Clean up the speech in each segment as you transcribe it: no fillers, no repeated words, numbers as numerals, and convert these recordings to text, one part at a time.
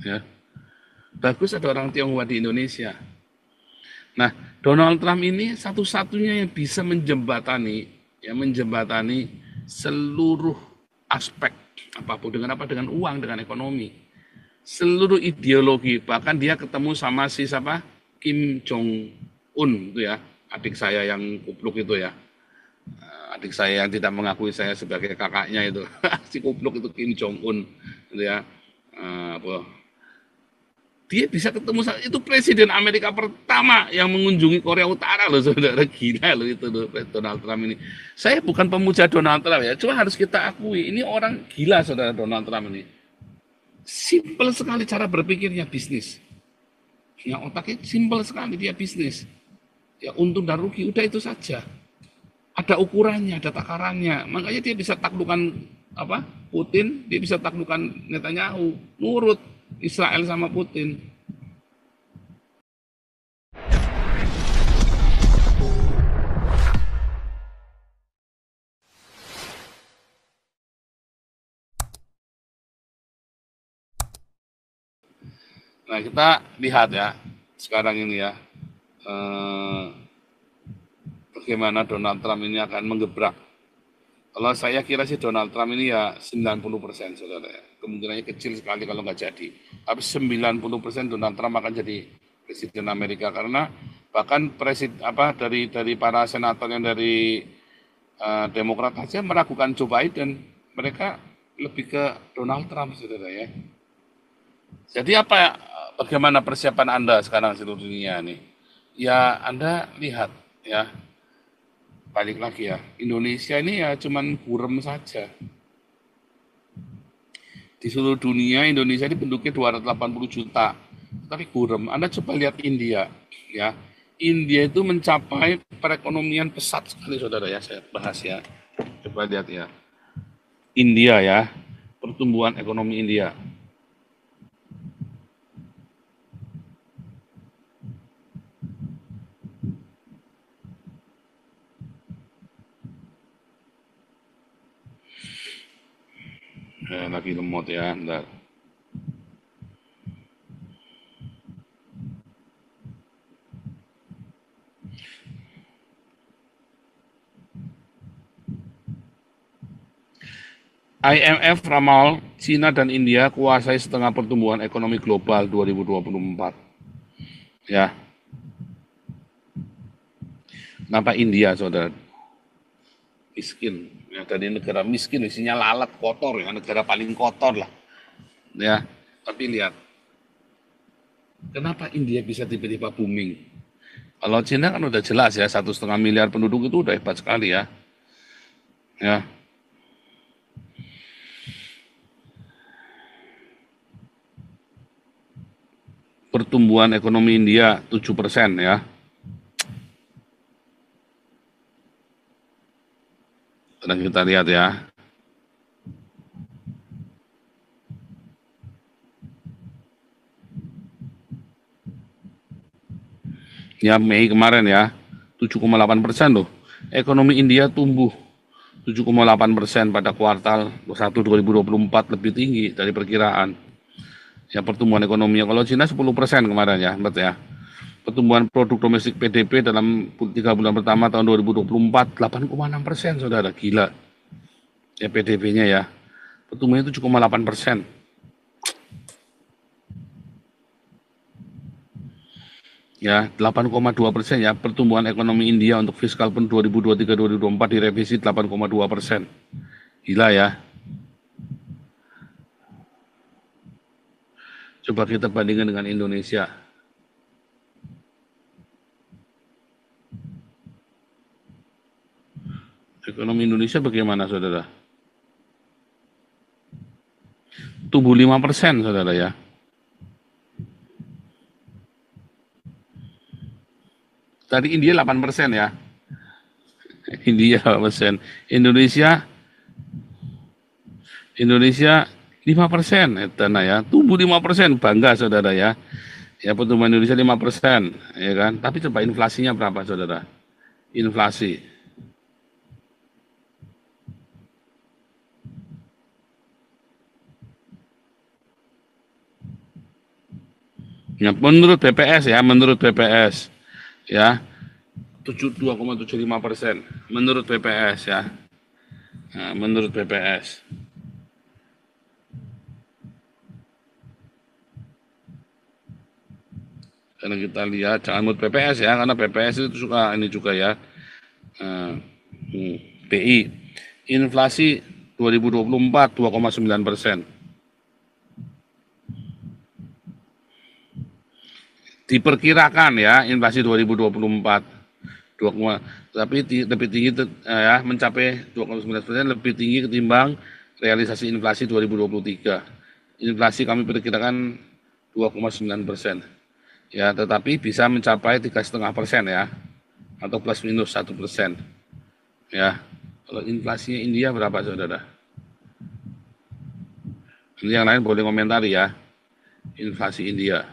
Ya. Bagus ada orang Tionghoa di Indonesia. Nah, Donald Trump ini satu-satunya yang bisa menjembatani seluruh aspek apapun dengan apa, dengan uang, dengan ekonomi, seluruh ideologi. Bahkan dia ketemu sama si siapa, Kim Jong Un itu ya, adik saya yang kupluk itu ya, adik saya yang tidak mengakui saya sebagai kakaknya itu, si kupluk itu Kim Jong Un, gitu ya. Apa, dia bisa ketemu itu presiden Amerika pertama yang mengunjungi Korea Utara loh, saudara, gila loh itu loh, Donald Trump ini. Saya bukan pemuja Donald Trump ya, cuma harus kita akui ini orang gila, saudara. Donald Trump ini simple sekali cara berpikirnya, bisnis. Ya, otaknya simple sekali, dia bisnis. Ya, untung dan rugi udah itu saja. Ada ukurannya, ada takarannya. Makanya dia bisa taklukkan apa? Putin, dia bisa taklukkan Netanyahu, nurut Israel sama Putin. Nah, kita lihat ya sekarang ini ya, eh, bagaimana Donald Trump ini akan menggebrak. Kalau saya kira sih Donald Trump ini ya 90%, saudara ya. Kemungkinannya kecil sekali kalau nggak jadi. Tapi 90% Donald Trump akan jadi presiden Amerika, karena bahkan presiden apa dari para senator yang dari Demokrat saja meragukan Joe Biden. Mereka lebih ke Donald Trump, saudara ya. Jadi apa, bagaimana persiapan Anda sekarang seluruh dunia nih? Ya Anda lihat ya, balik lagi ya, Indonesia ini ya cuman burem saja. Di seluruh dunia Indonesia ini penduduknya 280 juta, tapi burem. Anda coba lihat India ya. India itu mencapai perekonomian pesat sekali, saudara ya, saya bahas ya. Coba lihat ya. India ya, pertumbuhan ekonomi India. Lagi lemot ya, bentar. IMF ramal Cina dan India kuasai setengah pertumbuhan ekonomi global 2024. Ya, kenapa India, saudara? Miskin. Ya, dari negara miskin, isinya lalat, kotor ya, negara paling kotor lah. Ya, tapi lihat, kenapa India bisa tiba-tiba booming? Kalau Cina kan udah jelas ya, 1,5 miliar penduduk itu udah hebat sekali ya. Ya, pertumbuhan ekonomi India 7% ya. Sedang kita lihat ya. Ya, Mei kemarin ya, 7,8% loh. Ekonomi India tumbuh 7,8% pada kuartal 1 2024, lebih tinggi dari perkiraan. Ya, pertumbuhan ekonominya. Kalau Cina 10% kemarin ya, betul ya. Pertumbuhan produk domestik PDB dalam 3 bulan pertama tahun 2024 8,6%, saudara, gila. Ya, PDB-nya ya. Pertumbuhannya 7,8%. Ya, 8,2% ya, pertumbuhan ekonomi India untuk fiskal pun 2023-2024 direvisi 8,2%. Gila ya. Coba kita bandingkan dengan Indonesia. Ekonomi Indonesia bagaimana, saudara? Tumbuh 5%, saudara ya. Tadi India 8% ya. India 8%. Indonesia Indonesia 5%, etana ya. Tumbuh 5%, bangga, saudara ya. Ya, pertumbuhan Indonesia 5%, ya kan? Tapi coba inflasinya berapa, saudara? Inflasi. Ya, menurut BPS ya, menurut BPS ya 2,75% menurut BPS ya. Nah, menurut BPS. Karena kita lihat jangan menurut BPS ya, karena BPS itu suka ini juga ya. Nah, BI inflasi 2024 2,9%. Diperkirakan ya inflasi 2024 tapi lebih tinggi ya mencapai 2,9%, lebih tinggi ketimbang realisasi inflasi 2023. Inflasi kami perkirakan 2,9%. Ya, tetapi bisa mencapai 3,5% ya, atau plus minus 1%. Ya, kalau inflasinya India berapa saudara? Ini yang lain boleh komentari ya, inflasi India.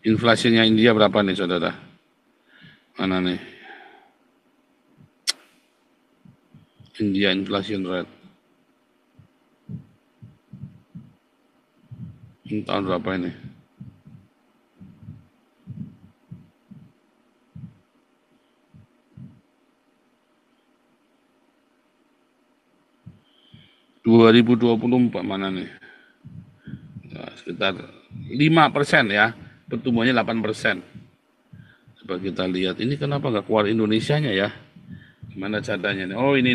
Inflasinya India berapa nih saudara? Mana nih? India inflation rate. Ini tahun berapa ini? Dua 2024 mana nih? Ya, sekitar 5% ya, pertumbuhannya 8%. Coba kita lihat, ini kenapa nggak keluar Indonesianya ya? Gimana caranya nih? Oh ini.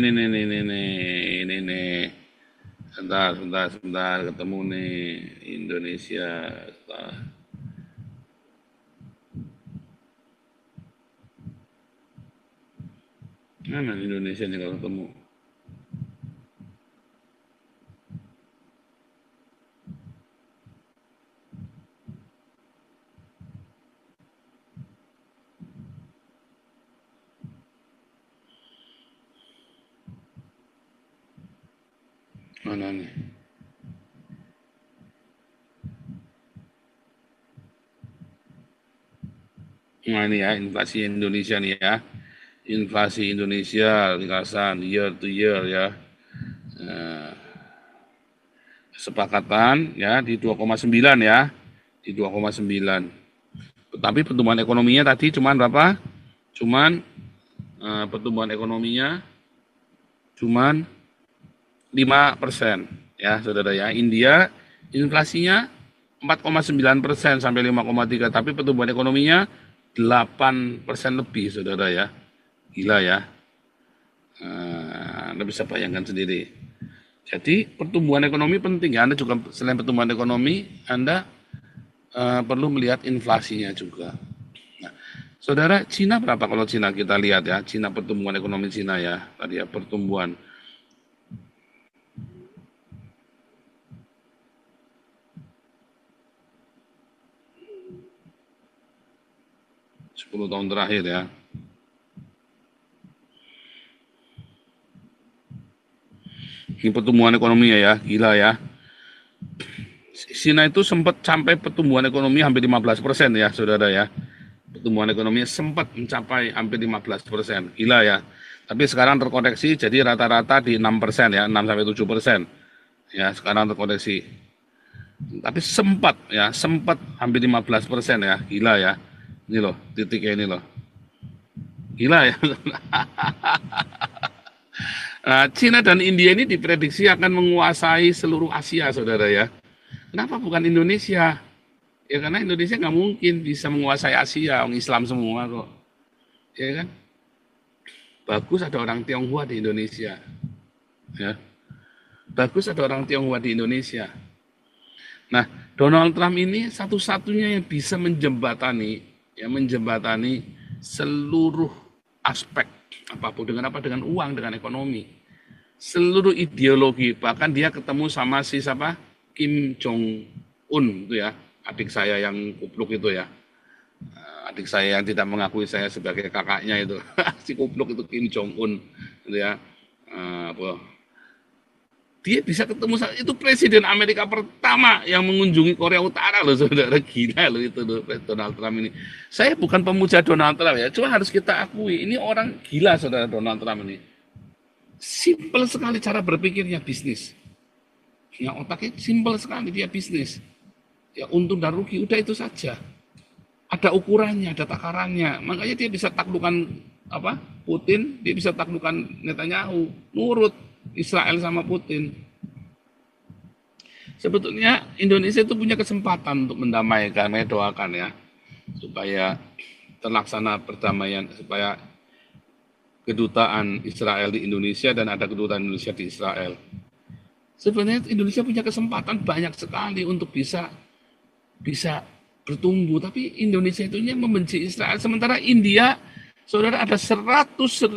Sebentar, ketemu nih Indonesia. Mana Indonesia nih kalau ketemu? Mana nih? Nah ini ya inflasi Indonesia nih ya. Inflasi Indonesia ringkasan year to year ya. Nah, kesepakatan ya di 2,9 ya. Di 2,9. Tapi pertumbuhan ekonominya tadi cuman berapa? Cuman pertumbuhan ekonominya cuman 5% ya saudara ya. India inflasinya 4,9% sampai 5,3, tapi pertumbuhan ekonominya 8% lebih saudara ya. Gila ya. Anda bisa bayangkan sendiri. Jadi pertumbuhan ekonomi penting ya. Anda juga selain pertumbuhan ekonomi, Anda perlu melihat inflasinya juga. Nah, saudara, Cina berapa kalau Cina kita lihat ya? Cina pertumbuhan ekonomi Cina ya. Tadi ya pertumbuhan 10 tahun terakhir ya. Ini pertumbuhan ekonominya ya, gila ya. Cina itu sempat sampai pertumbuhan ekonomi hampir 15% ya, saudara ya. Pertumbuhan ekonominya sempat mencapai hampir 15%, gila ya. Tapi sekarang terkoreksi jadi rata-rata di 6% ya, 6-7%. Ya, sekarang terkoreksi. Tapi sempat hampir 15% ya, gila ya. Ini loh, titiknya ini loh. Gila ya. Nah, Cina dan India ini diprediksi akan menguasai seluruh Asia, saudara ya. Kenapa bukan Indonesia? Ya karena Indonesia nggak mungkin bisa menguasai Asia, orang Islam semua kok. Ya kan? Bagus ada orang Tionghoa di Indonesia. Ya. Bagus ada orang Tionghoa di Indonesia. Nah, Donald Trump ini satu-satunya yang bisa menjembatani seluruh aspek apapun dengan apa, dengan uang, dengan ekonomi, seluruh ideologi. Bahkan dia ketemu sama si siapa, Kim Jong Un itu ya, adik saya yang kupluk itu ya, adik saya yang tidak mengakui saya sebagai kakaknya itu, si kupluk itu Kim Jong Un gitu ya. Dia bisa ketemu itu presiden Amerika pertama yang mengunjungi Korea Utara loh saudara, gila loh itu loh, Donald Trump ini. Saya bukan pemuja Donald Trump ya, cuma harus kita akui ini orang gila saudara Donald Trump ini. Simpel sekali cara berpikirnya bisnis. Ya, otaknya simpel sekali, dia bisnis. Ya, untung dan rugi, udah itu saja. Ada ukurannya, ada takarannya. Makanya dia bisa taklukkan apa? Putin, dia bisa taklukkan Netanyahu. Nurut Israel sama Putin. Sebetulnya Indonesia itu punya kesempatan untuk mendamaikan, saya doakan ya, supaya terlaksana perdamaian, supaya kedutaan Israel di Indonesia dan ada kedutaan Indonesia di Israel. Sebenarnya Indonesia punya kesempatan banyak sekali untuk bisa bertumbuh, tapi Indonesia itu membenci Israel. Sementara India, saudara, ada 100.000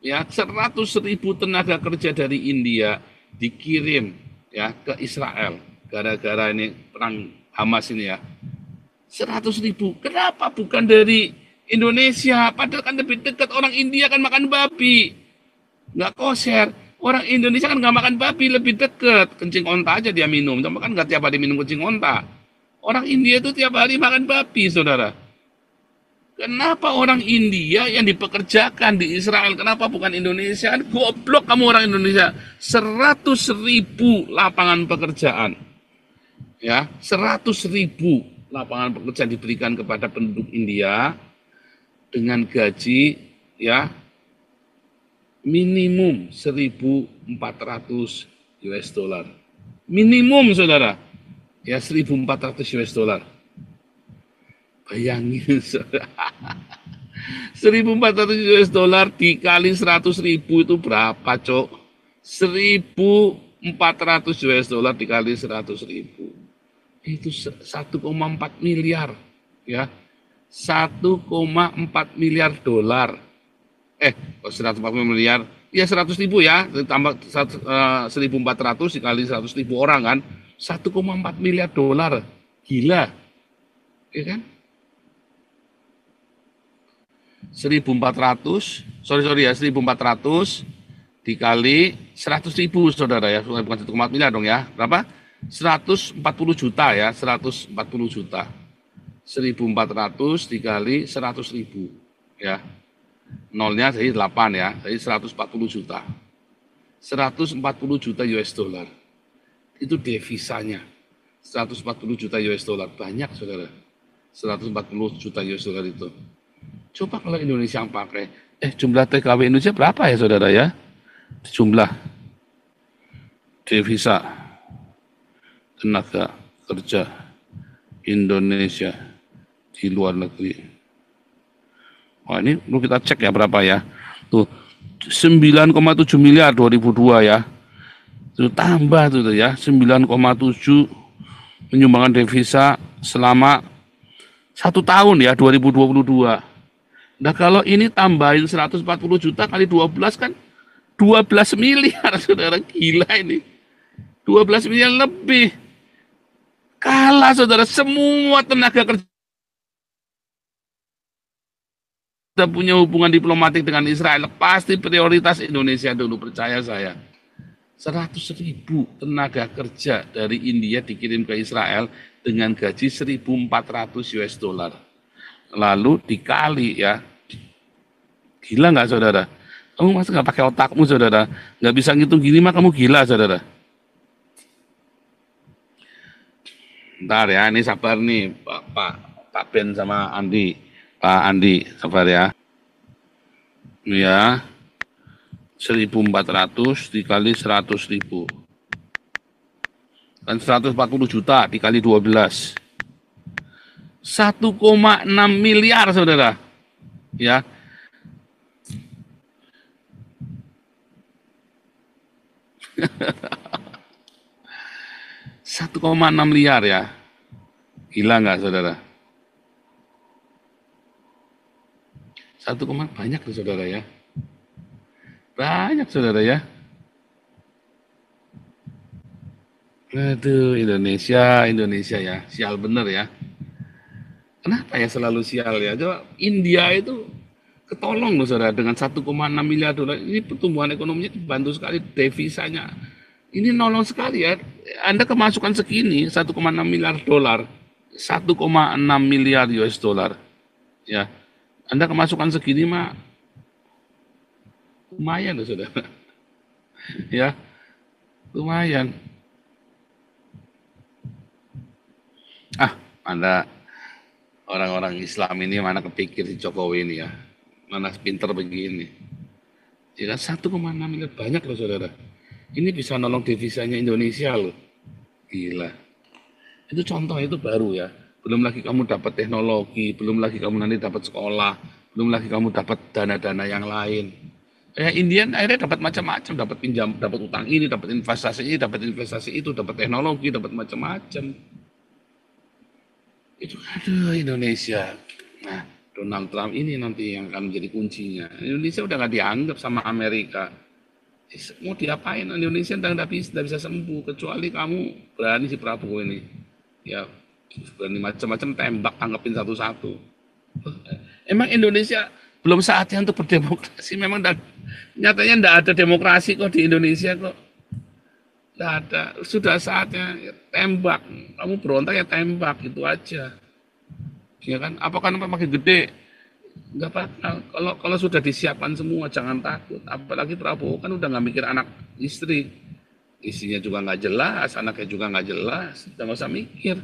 ya, 100.000 tenaga kerja dari India dikirim ya ke Israel gara-gara ini perang Hamas ini ya. 100.000. Kenapa bukan dari Indonesia? Padahal kan lebih dekat, orang India kan makan babi, nggak kosher. Orang Indonesia kan nggak makan babi, lebih dekat. Kencing onta aja dia minum, cuma kan nggak tiap hari minum kencing onta. Orang India itu tiap hari makan babi, saudara. Kenapa orang India yang dipekerjakan di Israel, kenapa bukan Indonesia? Goblok kamu orang Indonesia. 100.000 lapangan pekerjaan. Ya, 100.000 lapangan pekerjaan diberikan kepada penduduk India dengan gaji ya minimum 1.400 US dollar. Minimum, saudara. Ya, 1.400 US dollar. Bayangin, saudara. 1.400 US dollar dikali 100.000 itu berapa, Cok? 1.400 US dollar dikali 100.000. Itu 1,4 miliar. Ya. 1,4 miliar dolar. Kok 140 miliar? Ya 100.000 ya, tambah 1.400 dikali 100.000 orang kan. 1,4 miliar dolar. Gila. Ya kan? 1.400 dikali 100.000, saudara ya, bukan 1,4 miliar dong ya, berapa? 140 juta ya, 140 juta. 1.400 dikali 100.000 ya, nolnya jadi 8 ya, jadi 140 juta. 140 juta US dollar. Itu devisanya. 140 juta US dollar, banyak, saudara. 140 juta US dollar itu. Coba kalau Indonesia yang pakai, jumlah TKW Indonesia berapa ya, saudara ya? Jumlah devisa tenaga kerja Indonesia di luar negeri. Wah, ini perlu kita cek ya berapa ya. Tuh 9,7 miliar 2002 ya. Itu tambah tuh ya, 9,7 menyumbangkan devisa selama 1 tahun ya, 2022. Nah, kalau ini tambahin 140 juta kali 12 kan 12 miliar, saudara. Gila ini. 12 miliar lebih. Kalah, saudara. Semua tenaga kerja punya hubungan diplomatik dengan Israel. Pasti prioritas Indonesia dulu, percaya saya. 100.000 tenaga kerja dari India dikirim ke Israel dengan gaji 1.400 US dollar. Lalu dikali ya, gila nggak, saudara? Kamu masa nggak pakai otakmu, saudara? Nggak bisa ngitung gini mah kamu gila, saudara. Ntar ya, ini sabar nih Pak Ben sama Andi. Pak Andi, sabar ya. Ya, 1.400 dikali 100.000. Kan 140 juta dikali 12. 1,6 miliar, saudara. Ya. $1,6 miliar ya. Gila nggak, saudara? 1, banyak tuh, saudara ya. Banyak, saudara ya. Aduh, Indonesia ya. Sial bener ya. Kenapa ya selalu sial ya? Coba India itu ketolong loh, saudara, dengan 1,6 miliar dolar. Ini pertumbuhan ekonominya dibantu sekali, devisanya. Ini nolong sekali ya. Anda kemasukan segini, 1,6 miliar dolar. 1,6 miliar US dollar. Ya. Anda kemasukan segini mah Lumayan loh, saudara. Ya, lumayan. Anda orang-orang Islam ini mana kepikir si Jokowi ini ya. Mana pinter begini. Ya kan 1,6 miliar banyak loh, saudara. Ini bisa nolong devisanya Indonesia loh. Gila. Itu contoh, itu baru ya. Belum lagi kamu dapat teknologi, belum lagi kamu nanti dapat sekolah, belum lagi kamu dapat dana-dana yang lain. Ya Indian akhirnya dapat macam-macam, dapat pinjam, dapat utang ini, dapat investasi itu, dapat teknologi, dapat macam-macam. Itu aduh Indonesia. Nah, Donald Trump ini nanti yang akan menjadi kuncinya. Indonesia udah nggak dianggap sama Amerika. Mau diapain Indonesia tidak bisa sembuh kecuali kamu berani si Prabowo ini. Ya berani macam-macam tembak tanggapin satu-satu. Emang Indonesia belum saatnya untuk berdemokrasi. Memang nyatanya tidak ada demokrasi kok di Indonesia kok. Tidak ada. Sudah saatnya ya, tembak. Kamu berontak ya tembak itu aja. Ya kan? Apakah nampak makin gede? Enggak apa-apa. Kalau sudah disiapkan semua jangan takut. Apalagi Prabowo kan udah nggak mikir anak istri. Isinya juga nggak jelas, anaknya juga nggak jelas. Udah nggak usah mikir.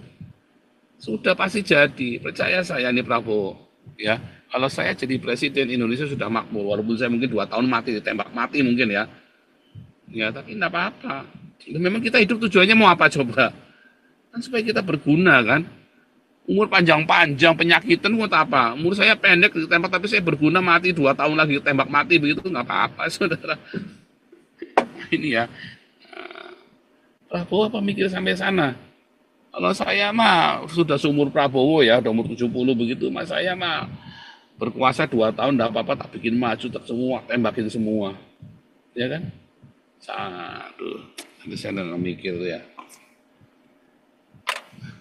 Sudah pasti jadi. Percaya saya nih Prabowo. Ya, kalau saya jadi presiden Indonesia sudah makmur. Walaupun saya mungkin 2 tahun mati ditembak mati mungkin ya. Ya, tapi enggak apa-apa. Memang kita hidup tujuannya mau apa coba? Kan supaya kita berguna kan. Umur panjang-panjang penyakitan buat apa? Umur saya pendek ditembak tapi saya berguna mati 2 tahun lagi tembak mati begitu nggak apa-apa saudara. Ini ya. Prabowo apa mikir sampai sana? Kalau saya mah sudah seumur Prabowo ya, udah umur 70 begitu, mas saya mah berkuasa 2 tahun enggak apa-apa tak bikin maju tak semua, tembakin semua. Ya kan? Aduh, nanti saya nggak mikir tuh ya.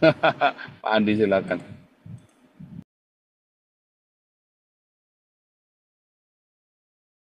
Pak Andi silakan.